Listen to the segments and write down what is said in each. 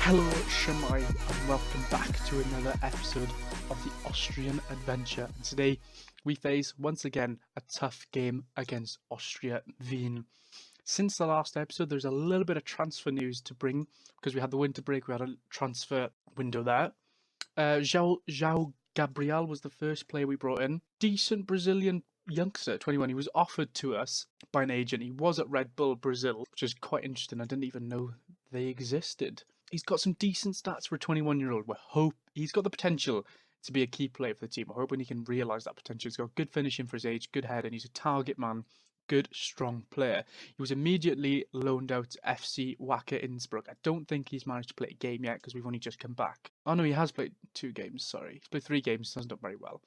Hello, Shamai, and welcome back to another episode of the Austrian Adventure. And today we face once again a tough game against Austria Wien. Since the last episode, there's a little bit of transfer news to bring because we had the winter break. We had a transfer window there. João Gabriel was the first player we brought in. Decent Brazilian youngster, 21. He was offered to us by an agent. He was at Red Bull Brazil, which is quite interesting. I didn't even know they existed. He's got some decent stats for a 21-year-old. He's got the potential to be a key player for the team. We're hoping he can realise that potential. He's got good finishing for his age, good head, and he's a target man. Good, strong player. He was immediately loaned out to FC Wacker Innsbruck. I don't think he's managed to play a game yet because we've only just come back. Oh no, he has played 2 games, sorry. He's played 3 games, hasn't done very well.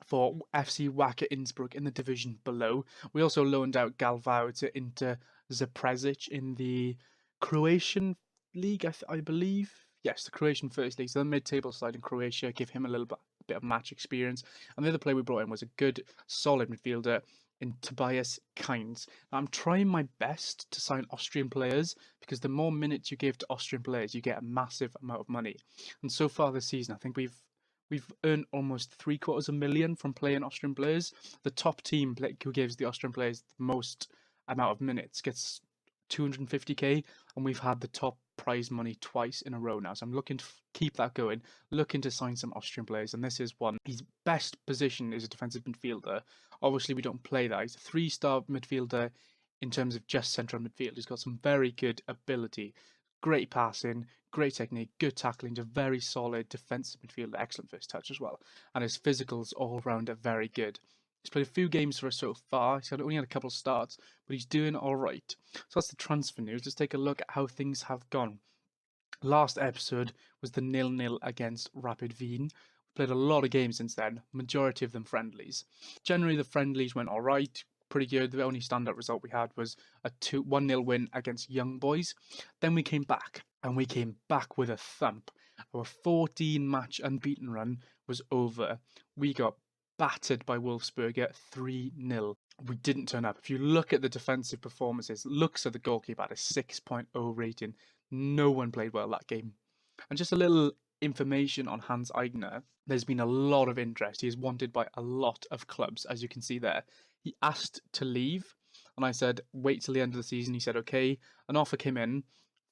For FC Wacker Innsbruck in the division below. We also loaned out Galvao to Inter Zaprezic in the Croatian league, I believe. Yes, the Croatian first league. So the mid-table side in Croatia, give him a little bit of match experience. And the other player we brought in was a good, solid midfielder in Tobias Kainz. Now, I'm trying my best to sign Austrian players because the more minutes you give to Austrian players, you get a massive amount of money. And so far this season, I think we've earned almost $750,000 from playing Austrian players. The top team who gives the Austrian players the most amount of minutes gets $250,000, and we've had the top prize money twice in a row now. So I'm looking to keep that going, looking to sign some Austrian players, and this is one. His best position is a defensive midfielder. Obviously, we don't play that. He's a 3-star midfielder in terms of just central midfield. He's got some very good ability. Great passing, great technique, good tackling, just very solid defensive midfielder, excellent first touch as well. And his physicals all round are very good. He's played a few games for us so far. He's only had a couple of starts, but he's doing all right. So that's the transfer news. Let's take a look at how things have gone. Last episode was the 0-0 against Rapid Wien. We played a lot of games since then, majority of them friendlies. Generally, the friendlies went all right. Pretty good. The only standout result we had was a 1-0 win against Young Boys. Then we came back, and we came back with a thump. Our 14-match unbeaten run was over. We got battered by Wolfsberger 3-0. We didn't turn up. If you look at the defensive performances, looks at the goalkeeper at a 6.0 rating. No one played well that game. And just a little information on Hans Eigner. There's been a lot of interest. He is wanted by a lot of clubs, as you can see there. He asked to leave, and I said, wait till the end of the season. He said, okay. An offer came in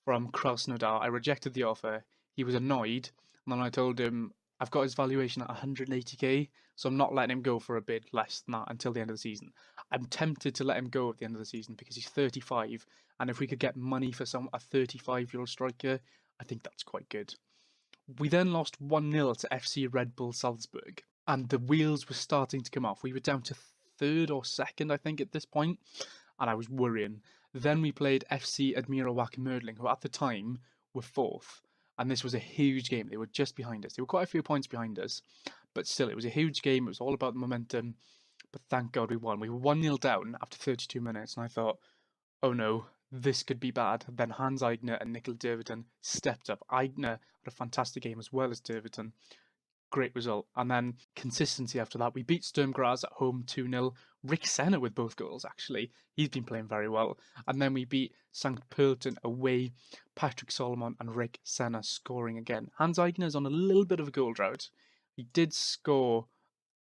from Krasnodar. I rejected the offer. He was annoyed, and then I told him, I've got his valuation at 180k, so I'm not letting him go for a bid less than that until the end of the season. I'm tempted to let him go at the end of the season because he's 35, and if we could get money for a 35-year-old striker, I think that's quite good. We then lost 1-0 to FC Red Bull Salzburg, and the wheels were starting to come off. We were down to 3rd or 2nd, I think, at this point, and I was worrying. Then we played FC Admira Wacker Mödling, who at the time were 4th. And this was a huge game. They were just behind us. They were quite a few points behind us. But still, it was a huge game. It was all about the momentum. But thank God we won. We were 1-0 down after 32 minutes. And I thought, oh no, this could be bad. Then Hans Eigner and Nickel Derviten stepped up. Eigner had a fantastic game as well as Derviten. Great result. And then consistency after that. We beat Sturm Graz at home 2-0. Rick Senna with both goals, actually. He's been playing very well. And then we beat St. Pölten away. Patrick Solomon and Rick Senna scoring again. Hans Eigner's on a little bit of a goal drought. He did score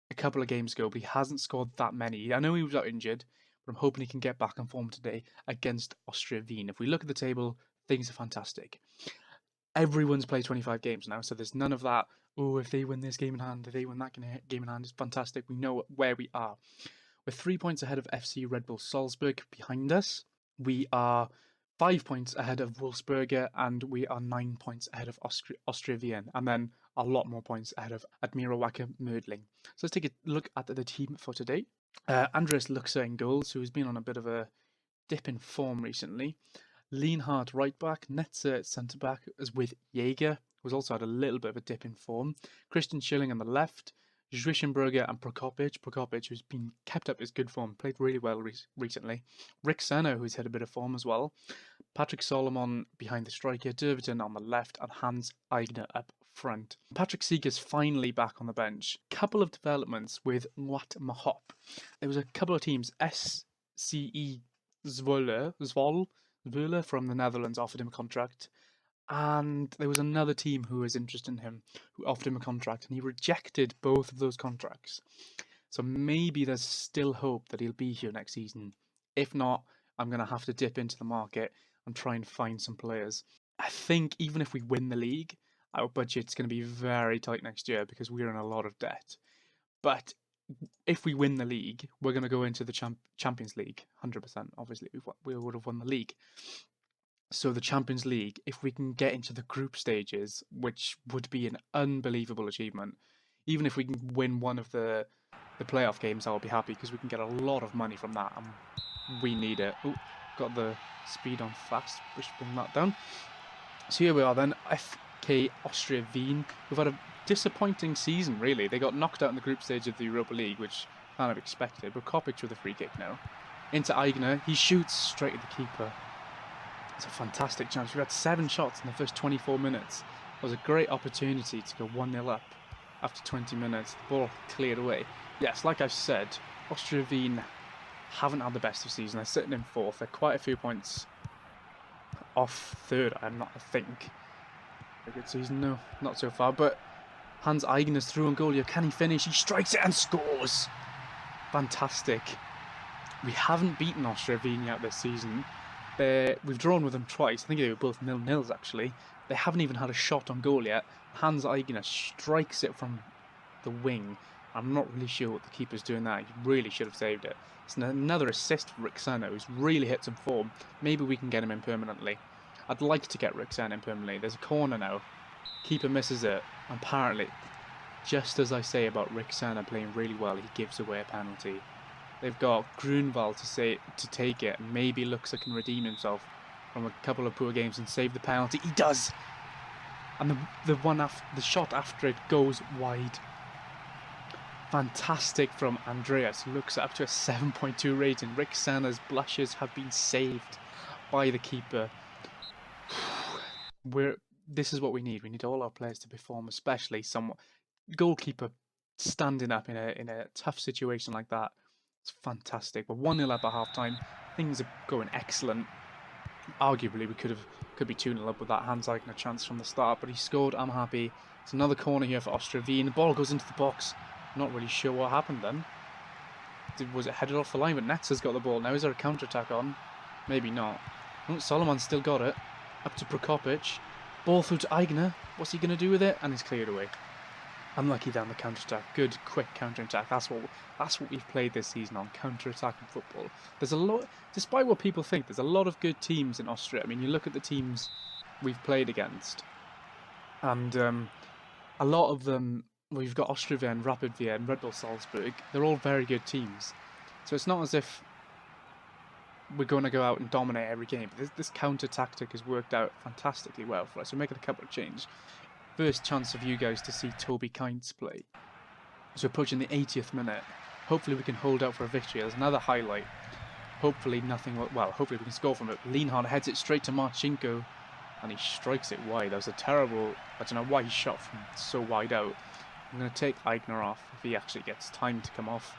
a couple of games ago, but he hasn't scored that many. I know he was out injured, but I'm hoping he can get back in form today against Austria Wien. If we look at the table, things are fantastic. Everyone's played 25 games now, so there's none of that, oh, if they win this game in hand, if they win that game in hand, it's fantastic. We know where we are. We're 3 points ahead of FC Red Bull Salzburg behind us. We are 5 points ahead of Wolfsberger, and we are 9 points ahead of Austria Wien, and then a lot more points ahead of Admira Wacker Mödling. So let's take a look at the team for today. Andres Luxa in goals, who has been on a bit of a dip in form recently. Lienhardt right back, Netzer centre back, as with Jaeger, who's also had a little bit of a dip in form. Christian Schilling on the left, Zwischenberger and Prokopic, who's been kept up his good form, played really well recently. Rick Senna, who's had a bit of form as well. Patrick Solomon behind the striker, Derviten on the left, and Hans Eigner up front. Patrick Seeger's finally back on the bench. Couple of developments with Wat Mahop. There was a couple of teams, SCE Zwolle from the Netherlands offered him a contract. And there was another team who was interested in him, who offered him a contract, and he rejected both of those contracts. So maybe there's still hope that he'll be here next season. If not, I'm going to have to dip into the market and try and find some players. I think even if we win the league, our budget's going to be very tight next year because we're in a lot of debt. But if we win the league, we're going to go into the Champions League, 100%. Obviously, we would have won the league. So the Champions League, if we can get into the group stages, which would be an unbelievable achievement, even if we can win one of the playoff games, I'll be happy because we can get a lot of money from that, and we need it. Oh, got the speed on fast, we should bring that down. So here we are then, FK Austria Wien. We've had a disappointing season, really. They got knocked out in the group stage of the Europa League, which kind of expected, but Kopic with a free kick now. Into Aigner, he shoots straight at the keeper. It's a fantastic chance. We had 7 shots in the first 24 minutes. It was a great opportunity to go 1-0 up after 20 minutes. The ball cleared away. Yes, like I said, Austria Wien haven't had the best of season. They're sitting in 4th. They're quite a few points off 3rd, I think. A good season, no, not so far. But Hans Eigener's through on goal here. Can he finish? He strikes it and scores. Fantastic. We haven't beaten Austria Wien yet this season. We've drawn with them twice. I think they were both 0-0s actually. They haven't even had a shot on goal yet. Hans Eigener strikes it from the wing. I'm not really sure what the keeper's doing there. He really should have saved it. It's another assist for Rixano, who's really hit some form. Maybe we can get him in permanently. I'd like to get Rixano in permanently. There's a corner now. Keeper misses it. Apparently, just as I say about Rixano playing really well, he gives away a penalty. They've got Grunwald to take it, and maybe looks like he can redeem himself from a couple of poor games and save the penalty. He does, and the shot after it goes wide. Fantastic from Andreas, who looks up to a 7.2 rating. Rick Senna's blushes have been saved by the keeper. This is what we need. We need all our players to perform, especially someone goalkeeper standing up in a tough situation like that. It's fantastic. We're 1-0 up at half time. Things are going excellent. Arguably, we could be 2-0 up with that Hans Eigner chance from the start, but he scored. I'm happy. It's another corner here for Austria Wien. The ball goes into the box. Not really sure what happened then. Was it headed off the line? But Netzer's got the ball now. Is there a counter-attack on? Maybe not. Oh, Solomon's still got it. Up to Prokopic. Ball through to Eigner. What's he going to do with it? And he's cleared away. Unlucky down the counter-attack. Good, quick counter-attack. That's what we've played this season on, counter-attacking football. There's a lot, despite what people think, there's a lot of good teams in Austria. I mean, you look at the teams we've played against, and a lot of them, we've got Austria Wien, Rapid Wien, Red Bull Salzburg. They're all very good teams. So it's not as if we're going to go out and dominate every game. But this counter-tactic has worked out fantastically well for us. We're making a couple of changes. First chance of you guys to see Toby Kinds play. So approaching the 80th minute. Hopefully we can hold out for a victory. There's another highlight. Hopefully hopefully we can score from it. Lienhardt heads it straight to Marchenko, and he strikes it wide. That was a terrible, I don't know why he shot from so wide out. I'm going to take Eigner off if he actually gets time to come off,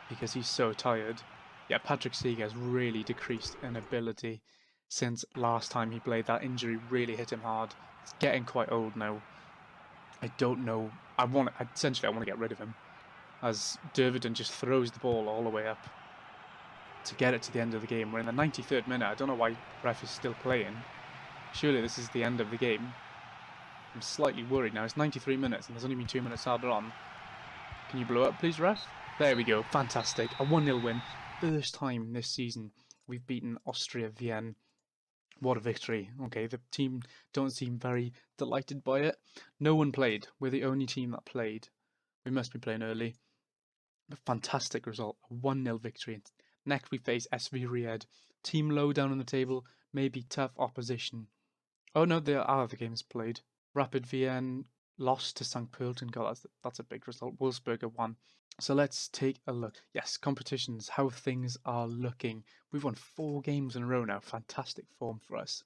because he's so tired. Yeah, Patrick Seeger has really decreased in ability since last time he played. That injury really hit him hard. He's getting quite old now. I don't know. Essentially, I want to get rid of him, as Derviden just throws the ball all the way up to get it to the end of the game. We're in the 93rd minute. I don't know why ref is still playing. Surely this is the end of the game. I'm slightly worried now. It's 93 minutes and there's only been 2 minutes added on. Can you blow up, please, ref? There we go. Fantastic. A 1-0 win. First time this season we've beaten Austria Wien. What a victory. Okay, the team don't seem very delighted by it. No one played. We're the only team that played. We must be playing early. A fantastic result. A 1-0 victory. Next we face SV Ried. Team low down on the table. Maybe tough opposition. Oh no, the other games played. Rapid Wien lost to St. Pölten. God, that's a big result. Wolfsburger won. So let's take a look. Yes, competitions, how things are looking. We've won 4 games in a row now. Fantastic form for us.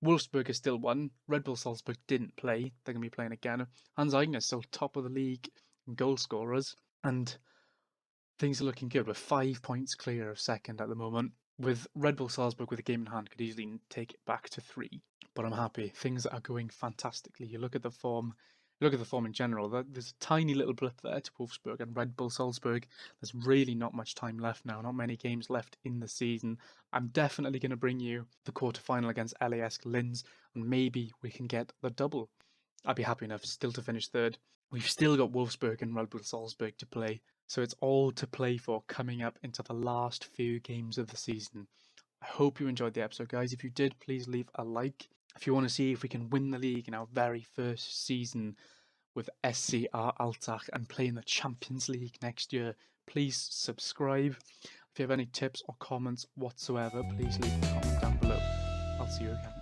Wolfsburger still won. Red Bull Salzburg didn't play. They're going to be playing again. Hans Eigner is still top of the league in goal scorers. And things are looking good. We're 5 points clear of second at the moment. with Red Bull Salzburg with a game in hand could easily take it back to 3. But I'm happy. Things are going fantastically. You look at the form. Look at the form in general. There's a tiny little blip there to Wolfsburg and Red Bull Salzburg. There's really not much time left now. Not many games left in the season. I'm definitely going to bring you the quarterfinal against LASK Linz, and maybe we can get the double. I'd be happy enough still to finish third. We've still got Wolfsburg and Red Bull Salzburg to play, so it's all to play for coming up into the last few games of the season. I hope you enjoyed the episode, guys. If you did, please leave a like. If you want to see if we can win the league in our very first season with SCR Altach and play in the Champions League next year, please subscribe. If you have any tips or comments whatsoever, please leave a comment down below. I'll see you again.